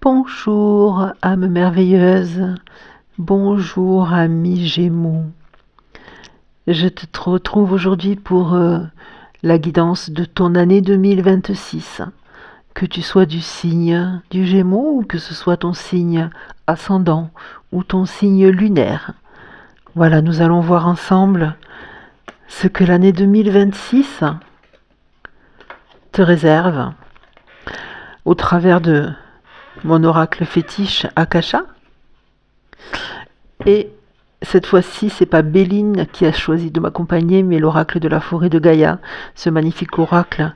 Bonjour, âme merveilleuse. Bonjour, ami Gémeaux. Je te retrouve aujourd'hui pour la guidance de ton année 2026. Que tu sois du signe du Gémeaux ou que ce soit ton signe ascendant ou ton signe lunaire. Voilà, nous allons voir ensemble ce que l'année 2026 te réserve au travers de mon oracle fétiche Akasha. Et cette fois-ci, c'est pas Béline qui a choisi de m'accompagner, mais l'oracle de la forêt de Gaïa, ce magnifique oracle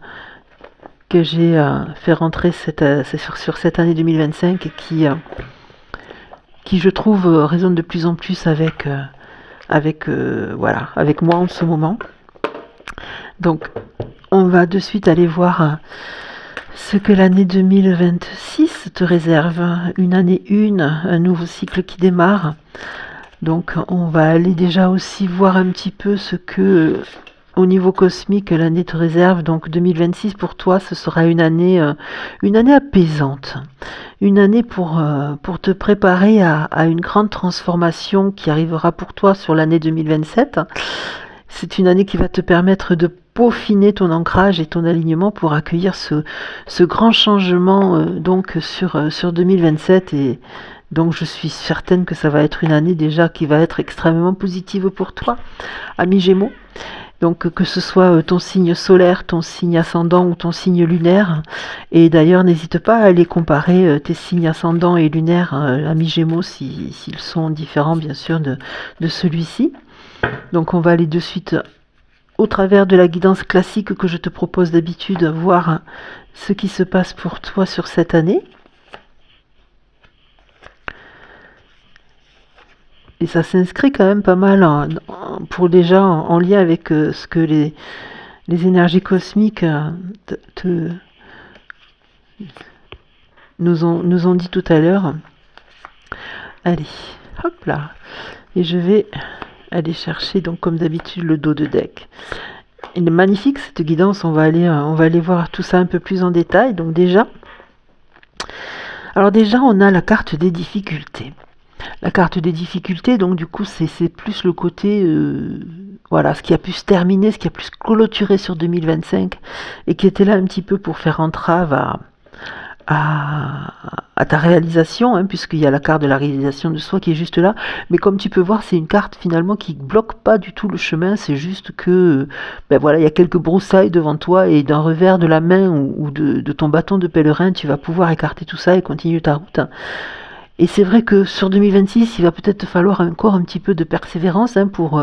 que j'ai fait rentrer sur cette année 2025 et qui je trouve résonne de plus en plus avec moi en ce moment. Donc, on va de suite aller voir ce que l'année 2026 te réserve. Une année 1, un nouveau cycle qui démarre. Donc on va aller déjà aussi voir un petit peu ce que au niveau cosmique l'année te réserve. Donc 2026 pour toi ce sera une année apaisante, une année pour te préparer à une grande transformation qui arrivera pour toi sur l'année 2027. C'est une année qui va te permettre de peaufiner ton ancrage et ton alignement pour accueillir ce grand changement donc sur 2027. Et donc je suis certaine que ça va être une année déjà qui va être extrêmement positive pour toi, ami Gémeaux. Donc que ce soit ton signe solaire, ton signe ascendant ou ton signe lunaire. Et d'ailleurs n'hésite pas à aller comparer tes signes ascendants et lunaires, ami Gémeaux, s'ils sont différents bien sûr de celui-ci. Donc on va aller de suite au travers de la guidance classique que je te propose d'habitude, voir ce qui se passe pour toi sur cette année. Et ça s'inscrit quand même pas mal en lien avec ce que les énergies cosmiques nous ont dit tout à l'heure. Allez, hop là. Et je vais aller chercher donc comme d'habitude le dos de deck. Il est magnifique cette guidance, on va aller voir tout ça un peu plus en détail. Donc déjà on a la carte des difficultés. La carte des difficultés, donc du coup c'est plus le côté ce qui a pu se terminer, ce qui a pu se clôturer sur 2025 et qui était là un petit peu pour faire entrave à ta réalisation, puisqu'il y a la carte de la réalisation de soi qui est juste là. Mais comme tu peux voir, c'est une carte finalement qui bloque pas du tout le chemin. C'est juste que il y a quelques broussailles devant toi et d'un revers de la main ou de ton bâton de pèlerin, tu vas pouvoir écarter tout ça et continuer ta route. Et c'est vrai que sur 2026, il va peut-être te falloir encore un petit peu de persévérance pour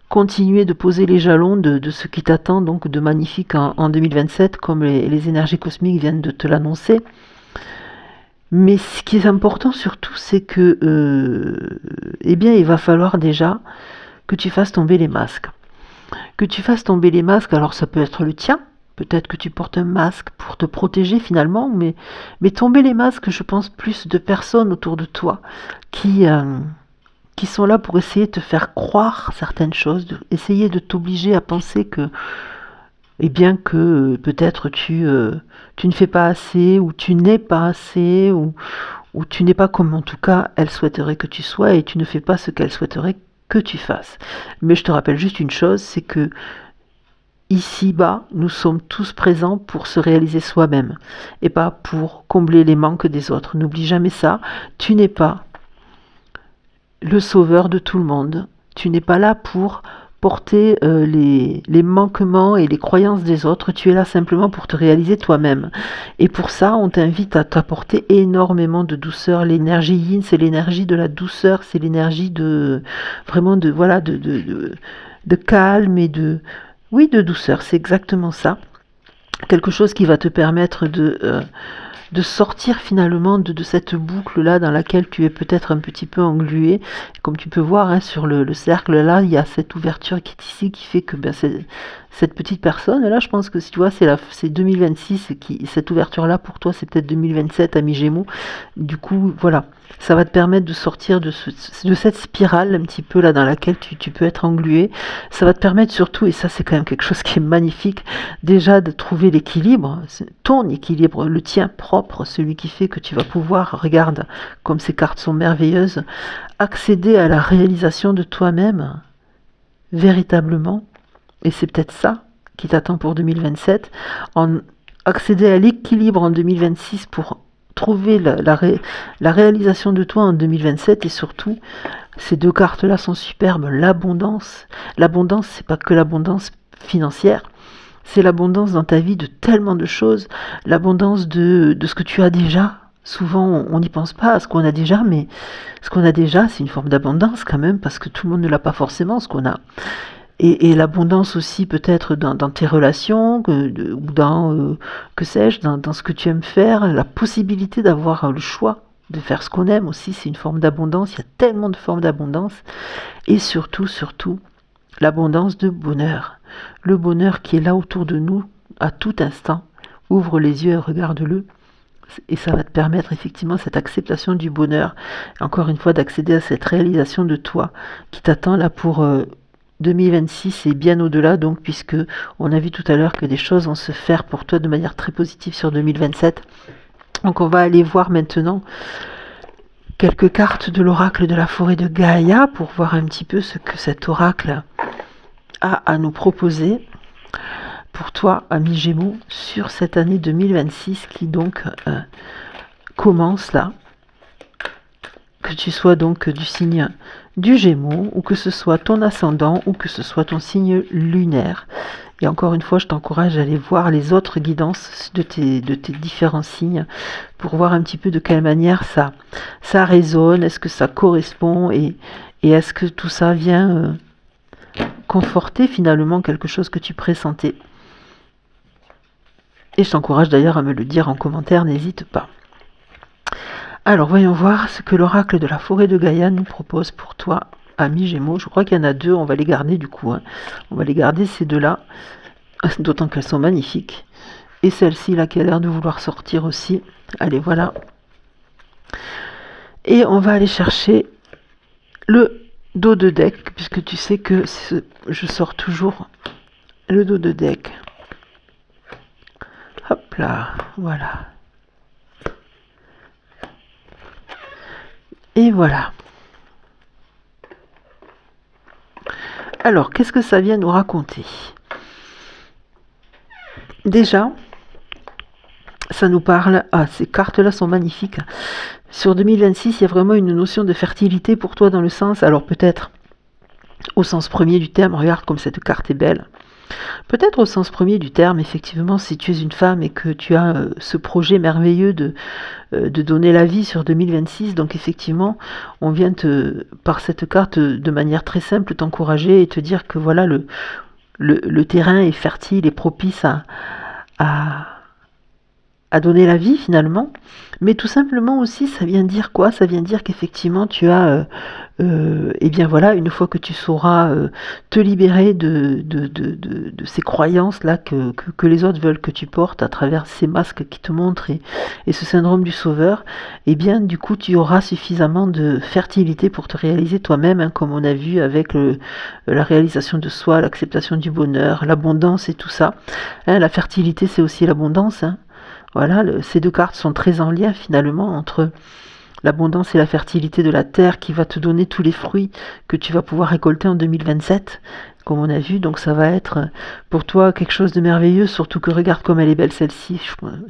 continuer de poser les jalons de ce qui t'attend donc de magnifique en 2027, comme les énergies cosmiques viennent de te l'annoncer. Mais ce qui est important surtout, c'est que il va falloir déjà que tu fasses tomber les masques. Que tu fasses tomber les masques, alors ça peut être le tien, peut-être que tu portes un masque pour te protéger finalement, mais tomber les masques, je pense plus de personnes autour de toi qui sont là pour essayer de te faire croire certaines choses, essayer de t'obliger à penser que peut-être tu ne fais pas assez, ou tu n'es pas assez, ou tu n'es pas comme en tout cas elle souhaiterait que tu sois, et tu ne fais pas ce qu'elle souhaiterait que tu fasses. Mais je te rappelle juste une chose, c'est que ici-bas, nous sommes tous présents pour se réaliser soi-même, et pas pour combler les manques des autres. N'oublie jamais ça, tu n'es pas le sauveur de tout le monde, tu n'es pas là pour porter les manquements et les croyances des autres, tu es là simplement pour te réaliser toi-même. Et pour ça, on t'invite à t'apporter énormément de douceur. L'énergie yin, c'est l'énergie de la douceur, c'est l'énergie de calme et de douceur, c'est exactement ça. Quelque chose qui va te permettre de sortir finalement de cette boucle-là dans laquelle tu es peut-être un petit peu englué. Comme tu peux voir sur le cercle là, il y a cette ouverture qui est ici qui fait que cette petite personne, là, je pense que si tu vois, c'est 2026, cette ouverture-là, pour toi, c'est peut-être 2027 à mi-Gémeaux. Du coup, voilà, ça va te permettre de sortir de cette spirale un petit peu là dans laquelle tu peux être englué. Ça va te permettre surtout, et ça c'est quand même quelque chose qui est magnifique, déjà de trouver l'équilibre, ton équilibre, le tien propre, celui qui fait que tu vas pouvoir, regarde comme ces cartes sont merveilleuses, accéder à la réalisation de toi-même, véritablement. Et c'est peut-être ça qui t'attend pour 2027, accéder à l'équilibre en 2026 pour trouver la réalisation de toi en 2027. Et surtout, ces deux cartes-là sont superbes. L'abondance, c'est pas que l'abondance financière, c'est l'abondance dans ta vie de tellement de choses, l'abondance de ce que tu as déjà. Souvent, on n'y pense pas à ce qu'on a déjà, mais ce qu'on a déjà, c'est une forme d'abondance quand même, parce que tout le monde ne l'a pas forcément, ce qu'on a. Et l'abondance aussi peut-être dans tes relations, ou dans, que sais-je, dans ce que tu aimes faire, la possibilité d'avoir le choix de faire ce qu'on aime aussi, c'est une forme d'abondance. Il y a tellement de formes d'abondance. Et surtout, l'abondance de bonheur. Le bonheur qui est là autour de nous à tout instant. Ouvre les yeux et regarde-le. Et ça va te permettre effectivement cette acceptation du bonheur. Encore une fois, d'accéder à cette réalisation de toi qui t'attend là pour 2026 et bien au-delà, donc, puisque on a vu tout à l'heure que des choses vont se faire pour toi de manière très positive sur 2027. Donc on va aller voir maintenant quelques cartes de l'oracle de la forêt de Gaïa pour voir un petit peu ce que cet oracle a à nous proposer pour toi, ami Gémeaux, sur cette année 2026 qui donc commence là. Que tu sois donc du signe du Gémeaux, ou que ce soit ton ascendant, ou que ce soit ton signe lunaire. Et encore une fois, je t'encourage à aller voir les autres guidances de tes différents signes pour voir un petit peu de quelle manière ça résonne, est-ce que ça correspond, et est-ce que tout ça vient conforter finalement quelque chose que tu pressentais. Et je t'encourage d'ailleurs à me le dire en commentaire, n'hésite pas. Alors, voyons voir ce que l'oracle de la forêt de Gaïa nous propose pour toi, ami Gémeaux. Je crois qu'il y en a deux, on va les garder du coup. On va les garder ces deux-là, d'autant qu'elles sont magnifiques. Et celle-ci là qui a l'air de vouloir sortir aussi. Allez, voilà. Et on va aller chercher le dos de deck, puisque tu sais que je sors toujours le dos de deck. Hop là, voilà. Et voilà. Alors, qu'est-ce que ça vient nous raconter? Déjà, ça nous parle... Ah, ces cartes-là sont magnifiques. Sur 2026, il y a vraiment une notion de fertilité pour toi dans le sens... Alors peut-être au sens premier du terme, regarde comme cette carte est belle. Peut-être au sens premier du terme, effectivement, si tu es une femme et que tu as ce projet merveilleux de donner la vie sur 2026, donc effectivement, on vient par cette carte, de manière très simple, t'encourager et te dire que voilà, le terrain est fertile et propice à donner la vie finalement, mais tout simplement aussi ça vient dire quoi? Ça vient dire qu'effectivement tu as, et bien voilà, une fois que tu sauras te libérer de ces croyances là que les autres veulent que tu portes à travers ces masques qui te montrent et ce syndrome du sauveur, et bien du coup tu auras suffisamment de fertilité pour te réaliser toi-même, hein, comme on a vu avec la réalisation de soi, l'acceptation du bonheur, l'abondance et tout ça, hein, la fertilité c'est aussi l'abondance, hein. Voilà, ces deux cartes sont très en lien finalement entre l'abondance et la fertilité de la terre qui va te donner tous les fruits que tu vas pouvoir récolter en 2027, comme on a vu. Donc ça va être pour toi quelque chose de merveilleux, surtout que regarde comme elle est belle celle-ci.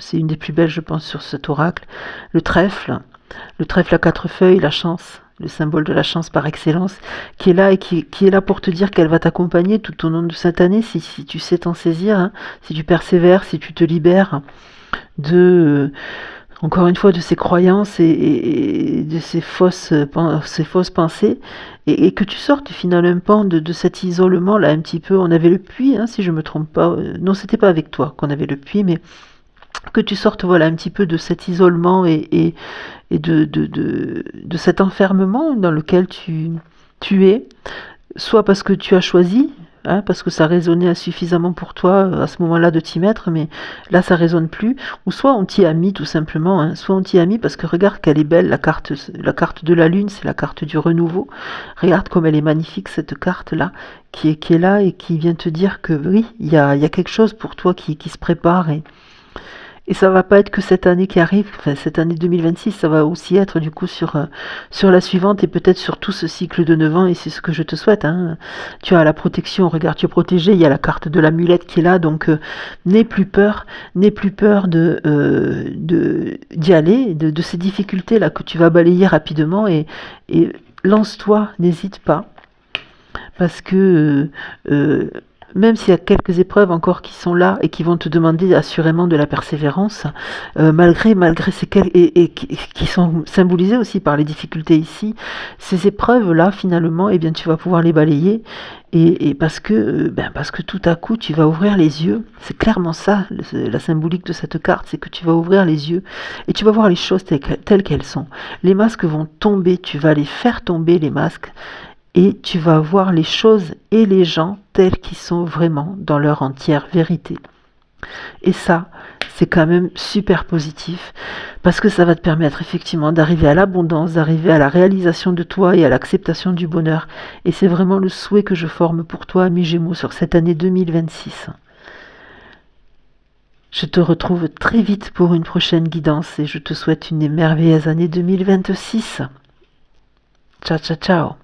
C'est une des plus belles je pense sur cet oracle. Le trèfle à 4 feuilles, la chance, le symbole de la chance par excellence, qui est là et qui est là pour te dire qu'elle va t'accompagner tout au long de cette année si tu sais t'en saisir, hein, si tu persévères, si tu te libères encore une fois, de ces croyances et de ces fausses pensées, et que tu sortes finalement de cet isolement là un petit peu. On avait le puits, hein, si je me trompe pas, non c'était pas avec toi qu'on avait le puits, mais que tu sortes voilà un petit peu de cet isolement et de cet enfermement dans lequel tu es, soit parce que tu as choisi hein, parce que ça résonnait suffisamment pour toi à ce moment-là de t'y mettre, mais là ça résonne plus. Ou soit on t'y a mis tout simplement, hein, soit on t'y a mis parce que regarde qu'elle est belle, la carte de la lune, c'est la carte du renouveau. Regarde comme elle est magnifique cette carte-là, qui est là et qui vient te dire que oui, il y a quelque chose pour toi qui se prépare et ça va pas être que cette année qui arrive, enfin cette année 2026, ça va aussi être du coup sur la suivante et peut-être sur tout ce cycle de 9 ans, et c'est ce que je te souhaite. Hein. Tu as la protection, regarde, tu es protégé, il y a la carte de l'amulette qui est là, donc n'aie plus peur d'y aller, de ces difficultés-là que tu vas balayer rapidement, et lance-toi, n'hésite pas, parce que même s'il y a quelques épreuves encore qui sont là et qui vont te demander assurément de la persévérance, malgré ces et qui sont symbolisées aussi par les difficultés ici, ces épreuves-là, finalement, eh bien, tu vas pouvoir les balayer, et parce que tout à coup, tu vas ouvrir les yeux. C'est clairement ça, la symbolique de cette carte, c'est que tu vas ouvrir les yeux et tu vas voir les choses telles qu'elles sont. Les masques vont tomber, tu vas les faire tomber, les masques, et tu vas voir les choses et les gens tels qu'ils sont vraiment dans leur entière vérité. Et ça, c'est quand même super positif, parce que ça va te permettre effectivement d'arriver à l'abondance, d'arriver à la réalisation de toi et à l'acceptation du bonheur. Et c'est vraiment le souhait que je forme pour toi, ami Gémeaux, sur cette année 2026. Je te retrouve très vite pour une prochaine guidance et je te souhaite une merveilleuse année 2026. Ciao, ciao, ciao.